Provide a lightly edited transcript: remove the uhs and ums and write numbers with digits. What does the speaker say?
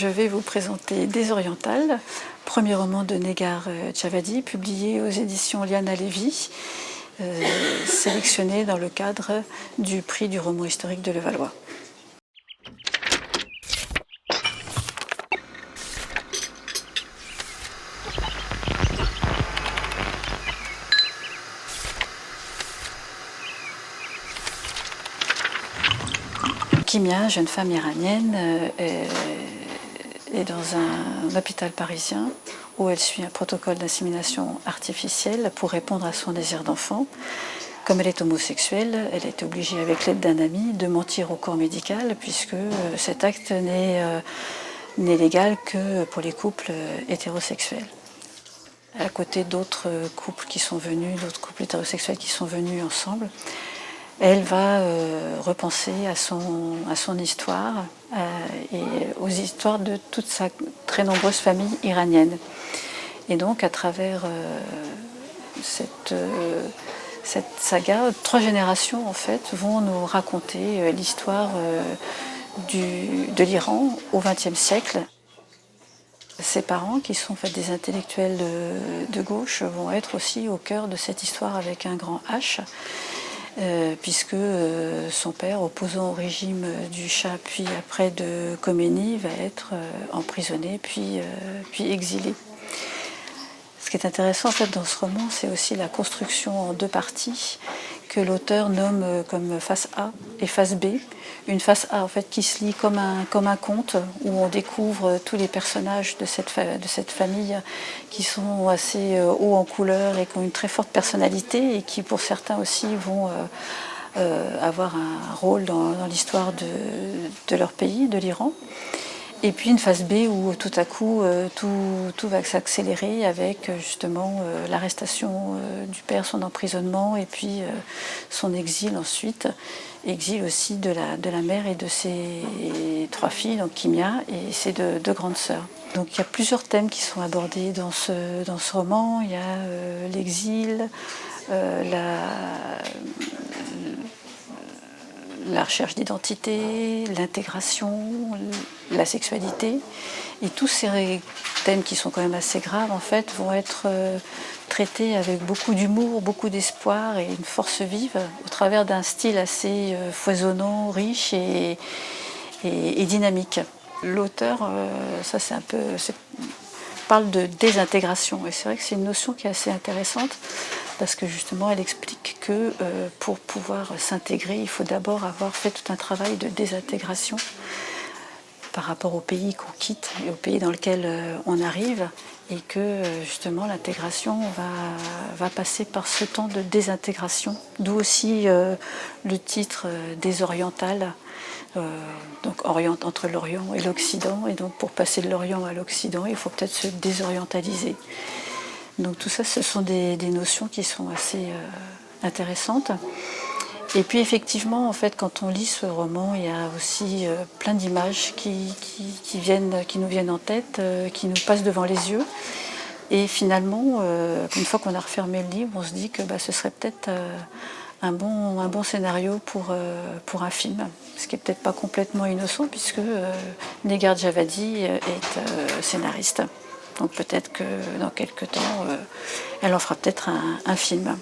Je vais vous présenter Des Orientales, premier roman de Negar Djawadi, publié aux éditions Liana Levy, sélectionné dans le cadre du prix du roman historique de Levallois. Kimia, jeune femme iranienne, est dans un hôpital parisien où elle suit un protocole d'insémination artificielle pour répondre à son désir d'enfant. Comme elle est homosexuelle, elle est obligée, avec l'aide d'un ami, de mentir au corps médical puisque cet acte n'est légal que pour les couples hétérosexuels. À côté d'autres couples qui sont venus, d'autres couples hétérosexuels qui sont venus ensemble, elle va repenser à son histoire et aux histoires de toute sa très nombreuse famille iranienne. Et donc, à travers cette saga, 3 générations en fait vont nous raconter l'histoire de l'Iran au XXe siècle. Ses parents, qui sont en fait des intellectuels de gauche, vont être aussi au cœur de cette histoire avec un grand H. Puisque son père, opposant au régime du Shah, puis après de Khomeini, va être emprisonné, puis exilé. Ce qui est intéressant en fait, dans ce roman, c'est aussi la construction en 2 parties que l'auteur nomme comme face A et face B. Une face A en fait, qui se lit comme un conte où on découvre tous les personnages de cette famille qui sont assez hauts en couleur et qui ont une très forte personnalité et qui pour certains aussi vont avoir un rôle dans l'histoire de leur pays, de l'Iran. Et puis une phase B où tout à coup tout va s'accélérer avec justement l'arrestation du père, son emprisonnement et puis son exil ensuite. Exil aussi de la mère et de ses 3 filles, donc Kimia et ses 2 grandes sœurs. Donc il y a plusieurs thèmes qui sont abordés dans ce roman. Il y a l'exil, la recherche d'identité, l'intégration, la sexualité. Et tous ces thèmes qui sont quand même assez graves, en fait, vont être traités avec beaucoup d'humour, beaucoup d'espoir et une force vive, au travers d'un style assez foisonnant, riche et dynamique. L'auteur, ça c'est un peu, parle de désintégration. Et c'est vrai que c'est une notion qui est assez intéressante parce que justement elle explique que pour pouvoir s'intégrer, il faut d'abord avoir fait tout un travail de désintégration par rapport au pays qu'on quitte et au pays dans lequel on arrive et que justement l'intégration va passer par ce temps de désintégration. D'où aussi le titre Des Orientales. Donc entre l'Orient et l'Occident, et donc pour passer de l'Orient à l'Occident, il faut peut-être se désorientaliser. Donc tout ça, ce sont des notions qui sont assez intéressantes. Et puis effectivement, en fait, quand on lit ce roman, il y a aussi plein d'images qui nous viennent en tête, qui nous passent devant les yeux. Et finalement, une fois qu'on a refermé le livre, on se dit que ce serait peut-être un bon scénario pour un film, ce qui n'est peut-être pas complètement innocent puisque Negar Djawadi est scénariste. Donc peut-être que dans quelques temps, elle en fera peut-être un film.